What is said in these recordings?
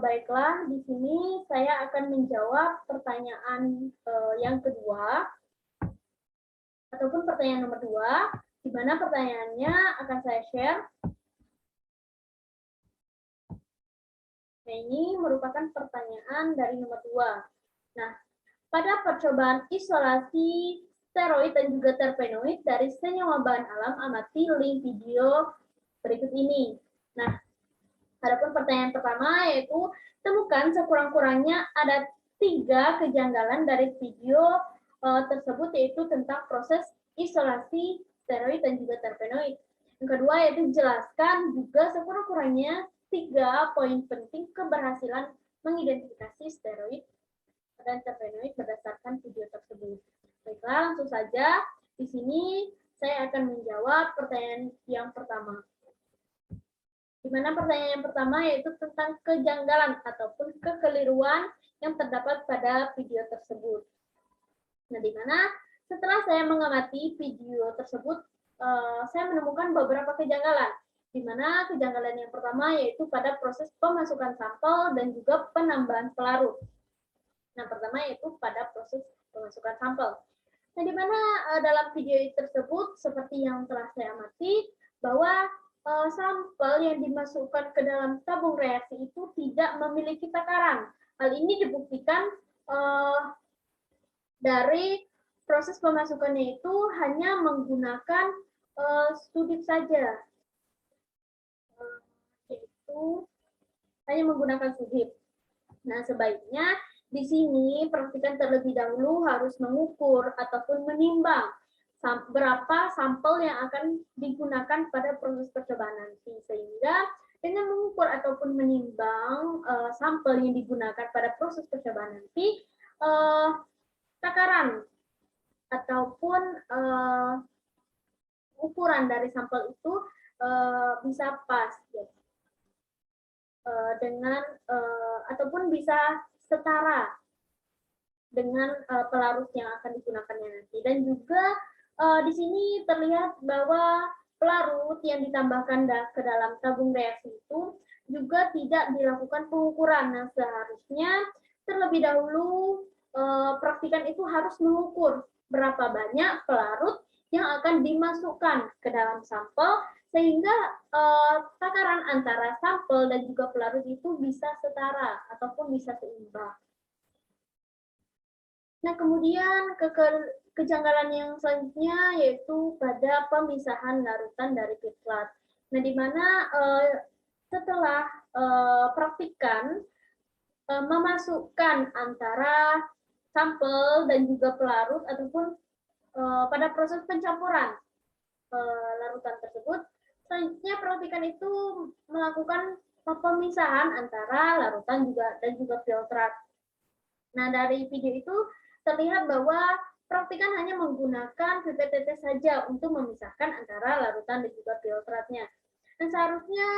Baiklah, di sini saya akan menjawab pertanyaan yang kedua, ataupun pertanyaan nomor 2, di mana pertanyaannya akan saya share. Nah, ini merupakan pertanyaan dari nomor 2. Nah, pada percobaan isolasi steroid dan juga terpenoid dari senyawa bahan alam, amati link video berikut ini. Nah, adapun pertanyaan pertama yaitu temukan sekurang-kurangnya ada 3 kejanggalan dari video tersebut, yaitu tentang proses isolasi steroid dan juga terpenoid. Yang kedua yaitu jelaskan juga sekurang-kurangnya 3 poin penting keberhasilan mengidentifikasi steroid dan terpenoid berdasarkan video tersebut. Baiklah, langsung saja. Di sini saya akan menjawab pertanyaan yang pertama. Di mana pertanyaan yang pertama yaitu tentang kejanggalan ataupun kekeliruan yang terdapat pada video tersebut. Nah, di mana setelah saya mengamati video tersebut, saya menemukan beberapa kejanggalan. Di mana kejanggalan yang pertama yaitu pada proses pemasukan sampel dan juga penambahan pelarut. Nah, pertama yaitu pada proses pemasukan sampel. Nah, di mana dalam video tersebut seperti yang telah saya amati bahwa sampel yang dimasukkan ke dalam tabung reaksi itu tidak memiliki takaran. Hal ini dibuktikan dari proses pemasukannya itu hanya menggunakan sudut saja, yaitu hanya menggunakan sudut. Nah, sebaiknya di sini perhatikan terlebih dahulu harus mengukur ataupun menimbang berapa sampel yang akan digunakan pada proses percobaan nanti, sehingga dengan mengukur ataupun menimbang sampel yang digunakan pada proses percobaan nanti, takaran ataupun ukuran dari sampel itu bisa pas ya. Dengan ataupun bisa setara dengan pelarut yang akan digunakannya nanti. Dan juga di sini terlihat bahwa pelarut yang ditambahkan ke dalam tabung reaksi itu juga tidak dilakukan pengukuran. Nah, seharusnya terlebih dahulu praktikan itu harus mengukur berapa banyak pelarut yang akan dimasukkan ke dalam sampel, sehingga takaran antara sampel dan juga pelarut itu bisa setara ataupun bisa seimbang. Nah, kemudian kejanggalan yang selanjutnya yaitu pada pemisahan larutan dari pitlat. Nah, di mana setelah praktikan memasukkan antara sampel dan juga pelarut ataupun pada proses pencampuran larutan tersebut, selanjutnya perhatikan itu melakukan pemisahan antara larutan dan juga filtrat. Nah, dari video itu terlihat bahwa praktikan hanya menggunakan pipet tetes saja untuk memisahkan antara larutan dan juga filtratnya. Dan seharusnya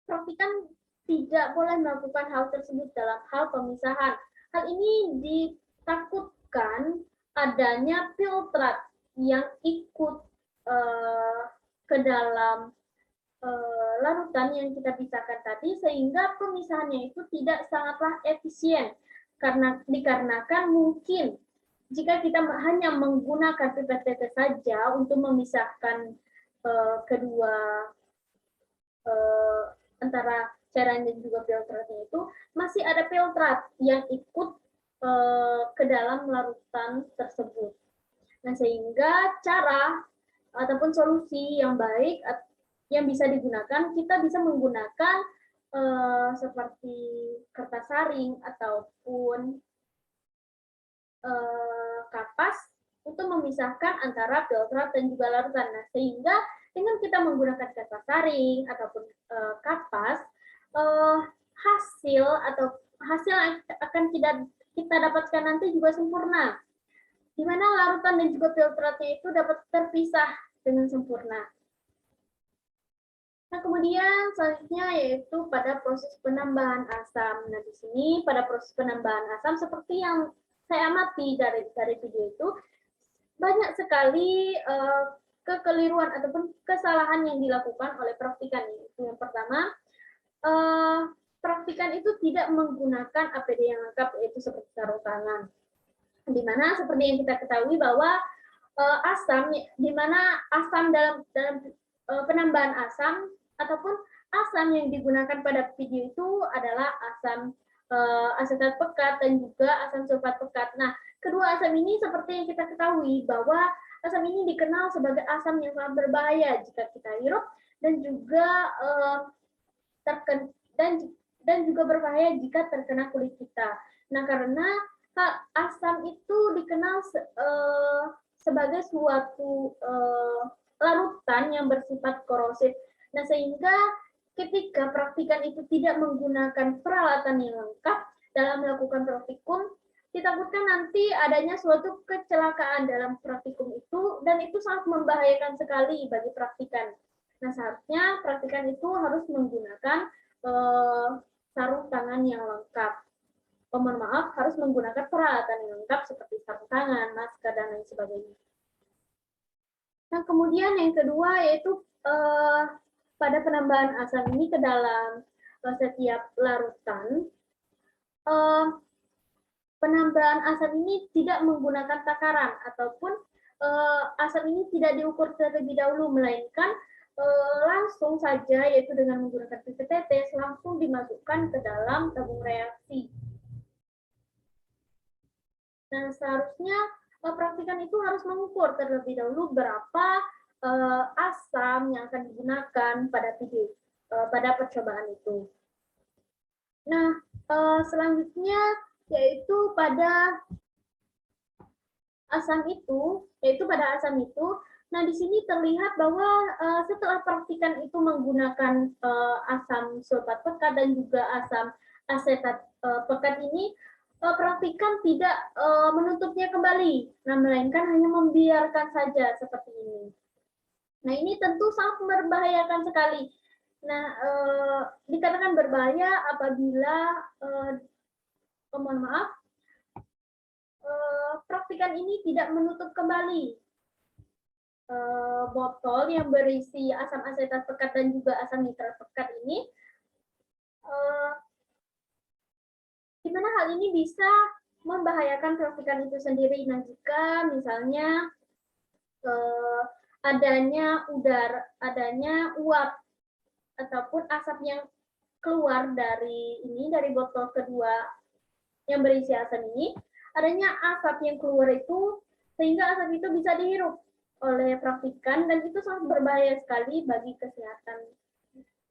praktikan tidak boleh melakukan hal tersebut dalam hal pemisahan. Hal ini ditakutkan adanya filtrat yang ikut ke dalam larutan yang kita pisahkan tadi, sehingga pemisahannya itu tidak sangatlah efisien dikarenakan mungkin jika kita hanya menggunakan pipet tetes saja untuk memisahkan kedua antara cairan dan juga filtratnya itu, masih ada filtrat yang ikut ke dalam larutan tersebut. Nah, sehingga cara ataupun solusi yang baik yang bisa digunakan, kita bisa menggunakan seperti kertas saring ataupun kapas untuk memisahkan antara filtrat dan juga larutan. Nah, sehingga dengan kita menggunakan kertas saring ataupun kapas, hasil yang akan kita dapatkan nanti juga sempurna, di mana larutan dan juga filtratnya itu dapat terpisah dengan sempurna. Nah, kemudian selanjutnya yaitu pada proses penambahan asam. Nah, di sini pada proses penambahan asam seperti yang saya amati dari video itu, banyak sekali kekeliruan ataupun kesalahan yang dilakukan oleh praktikan ini. Yang pertama, praktikan itu tidak menggunakan APD yang lengkap, yaitu seperti sarung tangan. Di mana seperti yang kita ketahui bahwa asam, di mana asam dalam penambahan asam ataupun asam yang digunakan pada video itu adalah asam asetat pekat dan juga asam sulfat pekat. Nah, kedua asam ini seperti yang kita ketahui bahwa asam ini dikenal sebagai asam yang sangat berbahaya jika kita hirup dan juga dan juga berbahaya jika terkena kulit kita. Nah, karena asam itu dikenal sebagai suatu larutan yang bersifat korosif. Nah, sehingga ketika praktikan itu tidak menggunakan peralatan yang lengkap dalam melakukan praktikum, ditakutkan nanti adanya suatu kecelakaan dalam praktikum itu, dan itu sangat membahayakan sekali bagi praktikan. Nah, seharusnya praktikan itu harus menggunakan sarung tangan yang lengkap. Mohon maaf, harus menggunakan peralatan yang lengkap seperti sarung tangan, masker, dan lain sebagainya. Nah, kemudian yang kedua yaitu pada penambahan asam ini ke dalam setiap larutan, penambahan asam ini tidak menggunakan takaran ataupun asam ini tidak diukur terlebih dahulu, melainkan langsung saja, yaitu dengan menggunakan pipet tetes, langsung dimasukkan ke dalam tabung reaksi. Nah, seharusnya praktikan itu harus mengukur terlebih dahulu berapa asam yang akan digunakan pada percobaan itu. Nah, selanjutnya yaitu pada asam itu, nah di sini terlihat bahwa setelah praktikan itu menggunakan asam sulfat pekat dan juga asam asetat pekat ini, praktikan tidak menutupnya kembali, nah melainkan hanya membiarkan saja seperti ini. Nah, ini tentu sangat membahayakan sekali. Nah, dikatakan berbahaya apabila mohon maaf, praktikan ini tidak menutup kembali botol yang berisi asam asetat pekat dan juga asam nitrat pekat ini, di mana hal ini bisa membahayakan praktikan itu sendiri. Nah, jika misalnya adanya uap ataupun asap yang keluar dari botol kedua yang berisi asam ini, adanya asap yang keluar itu, sehingga asap itu bisa dihirup oleh praktikan, dan itu sangat berbahaya sekali bagi kesehatan,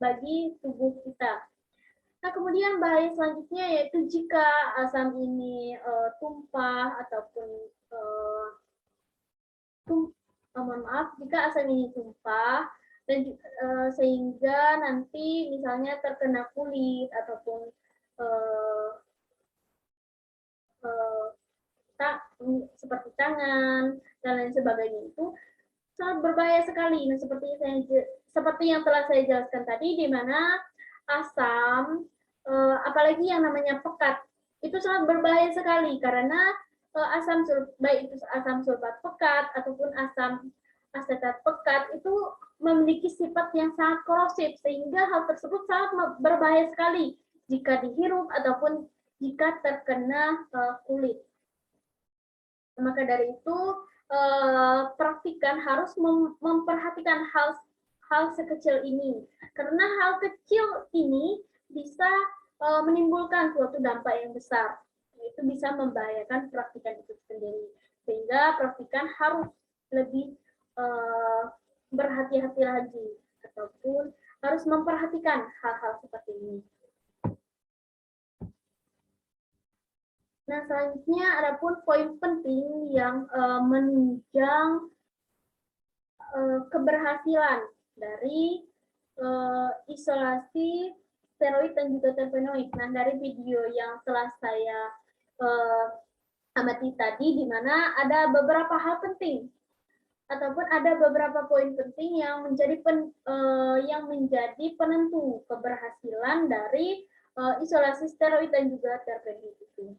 bagi tubuh kita. Nah, kemudian bahaya selanjutnya yaitu jika asam ini tumpah ataupun mohon maaf, jika asam ini tumpah dan sehingga nanti misalnya terkena kulit ataupun seperti tangan dan lain sebagainya, itu sangat berbahaya sekali. Nah, seperti yang telah saya jelaskan tadi, di mana asam, apalagi yang namanya pekat, itu sangat berbahaya sekali karena baik itu asam sulfat pekat ataupun asam asetat pekat itu memiliki sifat yang sangat korosif, sehingga hal tersebut sangat berbahaya sekali jika dihirup ataupun jika terkena kulit. Maka dari itu praktikan harus memperhatikan hal sekecil ini, karena hal kecil ini bisa menimbulkan suatu dampak yang besar, yaitu bisa membahayakan praktikan itu sendiri, sehingga praktikan harus lebih berhati-hati lagi ataupun harus memperhatikan hal-hal seperti ini. Nah, selanjutnya ada pun poin penting yang menunjang keberhasilan dari isolasi steroid dan juga terpenoid. Nah, dari video yang telah saya amati tadi, di mana ada beberapa hal penting ataupun ada beberapa poin penting yang menjadi penentu keberhasilan dari isolasi steroid dan juga terpenoid itu.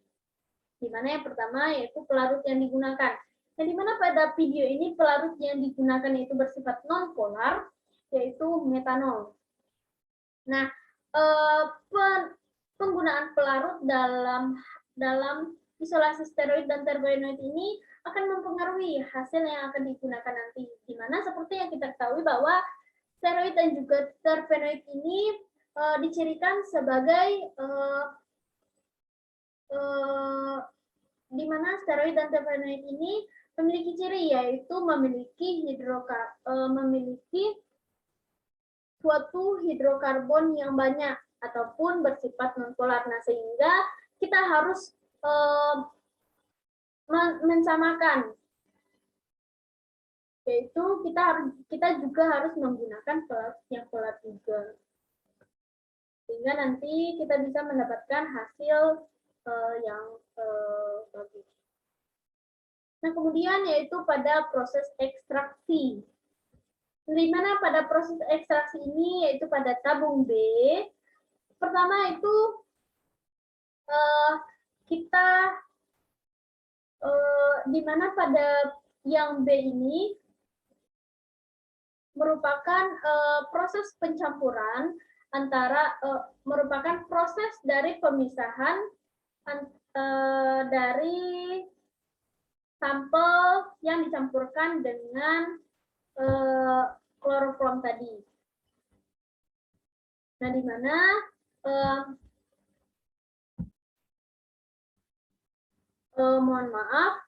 Di mana yang pertama yaitu pelarut yang digunakan. Yang dimana pada video ini pelarut yang digunakan itu bersifat non-polar, yaitu metanol. Nah, penggunaan pelarut dalam isolasi steroid dan terpenoid ini akan mempengaruhi hasil yang akan digunakan nanti. Di mana seperti yang kita ketahui bahwa steroid dan juga terpenoid ini dicirikan sebagai di mana steroid dan terpenoid ini memiliki ciri yaitu memiliki suatu hidrokarbon yang banyak ataupun bersifat nonpolar. Nah, sehingga kita harus mensamakan, yaitu kita juga harus menggunakan pelarut yang polar juga, sehingga nanti kita bisa mendapatkan hasil yang bagus. Nah, kemudian yaitu pada proses ekstraksi. Di mana pada proses ekstraksi ini yaitu pada tabung B, pertama itu kita di mana pada yang B ini merupakan proses pencampuran antara merupakan proses dari pemisahan dari sampel yang dicampurkan dengan kloroform tadi. Nah, di mana mohon maaf,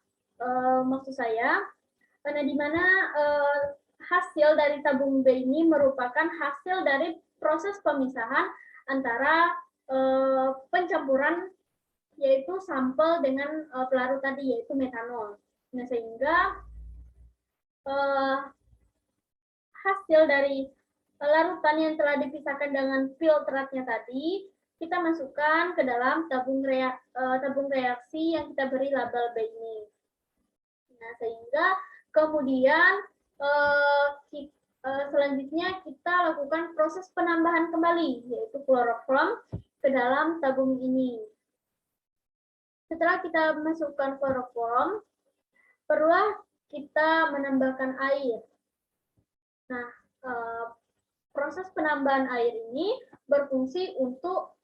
maksud saya, karena di mana hasil dari tabung B ini merupakan hasil dari proses pemisahan antara pencampuran yaitu sampel dengan pelarut tadi yaitu metanol. Nah, sehingga hasil dari larutan yang telah dipisahkan dengan filtratnya tadi kita masukkan ke dalam tabung reaksi yang kita beri label B ini. Nah, sehingga kemudian selanjutnya kita lakukan proses penambahan kembali yaitu kloroform ke dalam tabung ini. Setelah kita masukkan kloroform, perlulah kita menambahkan air. Nah, proses penambahan air ini berfungsi untuk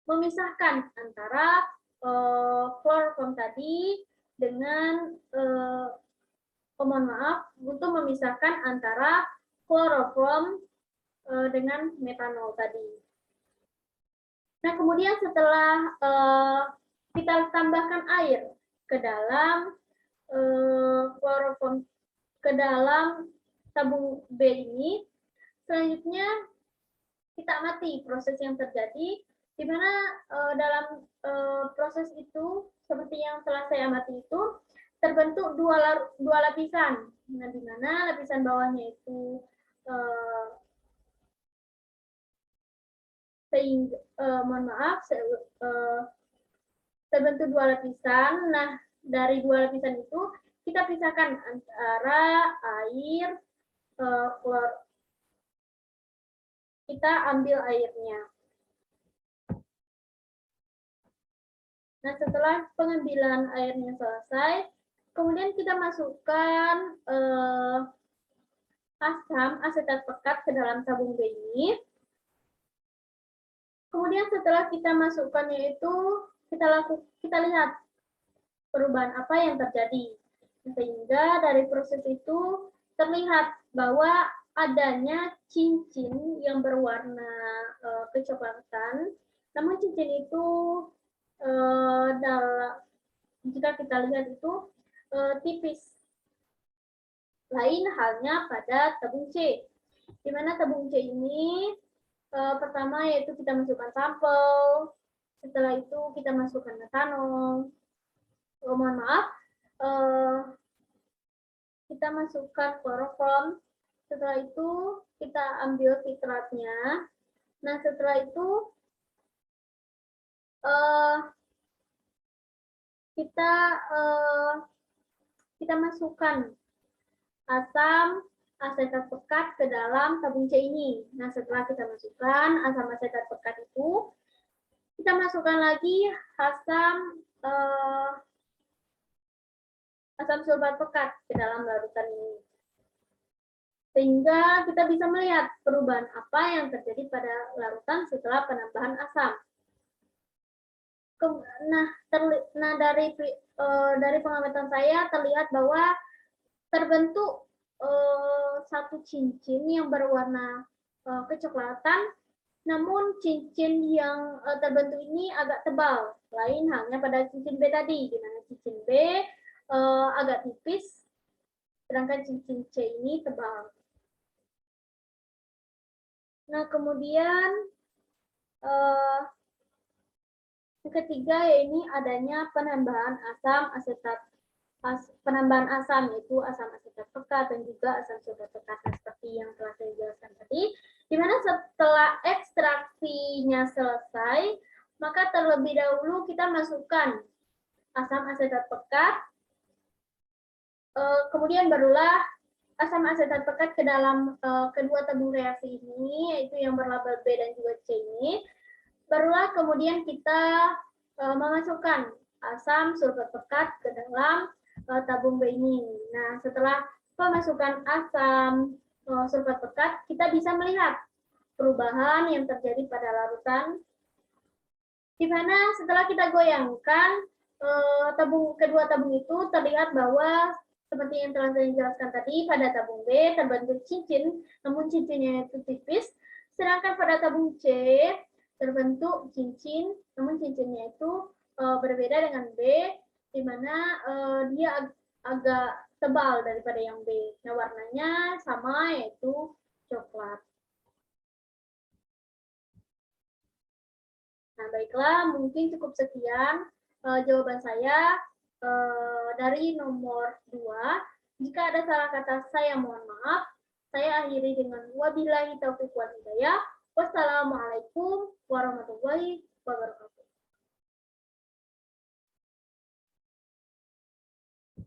memisahkan antara kloroform tadi dengan mohon maaf, untuk memisahkan antara kloroform dengan metanol tadi. Nah, kemudian setelah kita tambahkan air ke dalam kloroform ke dalam tabung B ini, selanjutnya kita amati proses yang terjadi, di mana dalam proses itu, seperti yang telah saya amati itu, terbentuk dua lapisan. Nah, di mana lapisan bawahnya itu mohon maaf, terbentuk dua lapisan. Nah, dari dua lapisan itu kita pisahkan antara air, klor. Kita ambil airnya. Nah, setelah pengambilan airnya selesai, kemudian kita masukkan asam asetat pekat ke dalam tabung B ini. Kemudian setelah kita masukkannya itu, kita lihat perubahan apa yang terjadi. Sehingga dari proses itu terlihat bahwa adanya cincin yang berwarna kecoklatan. Namun cincin itu jika kita lihat itu tipis. Lain halnya pada tabung C, di mana tabung C ini pertama yaitu kita masukkan sampel, setelah itu kita masukkan metanol. Mohon maaf, kita masukkan kloroform, setelah itu kita ambil filtratnya. Nah, setelah itu kita masukkan asam asetat pekat ke dalam tabung C ini. Nah, setelah kita masukkan asam asetat pekat itu, kita masukkan lagi asam asam sulfat pekat ke dalam larutan ini. Sehingga kita bisa melihat perubahan apa yang terjadi pada larutan setelah penambahan asam. Nah, dari pengamatan saya terlihat bahwa terbentuk satu cincin yang berwarna kecoklatan, namun cincin yang terbentuk ini agak tebal, lain halnya pada cincin B tadi, di mana cincin B agak tipis, sedangkan cincin C ini tebal. Nah, kemudian yang ketiga yaitu adanya penambahan asam yaitu asam asetat pekat dan juga asam sulfat pekat seperti yang telah saya jelaskan tadi, di mana setelah ekstraksinya selesai, maka terlebih dahulu kita masukkan asam asetat pekat, kemudian barulah asam asetat pekat ke dalam kedua tabung reaksi ini, yaitu yang berlabel B dan juga C ini, barulah kemudian kita memasukkan asam sulfat pekat ke dalam tabung B ini. Nah, setelah pemasukan asam sulfat pekat, kita bisa melihat perubahan yang terjadi pada larutan, di mana setelah kita goyangkan kedua tabung itu, terlihat bahwa seperti yang telah saya jelaskan tadi, pada tabung B terbentuk cincin, namun cincinnya itu tipis, sedangkan pada tabung C terbentuk cincin, namun cincinnya itu berbeda dengan B, di mana dia agak tebal daripada yang B. Nah, warnanya sama, yaitu coklat. Nah, baiklah, mungkin cukup sekian jawaban saya dari nomor 2. Jika ada salah kata saya mohon maaf. Saya akhiri dengan wabillahi taufiq wal hidayah. Wassalamualaikum warahmatullahi wabarakatuh.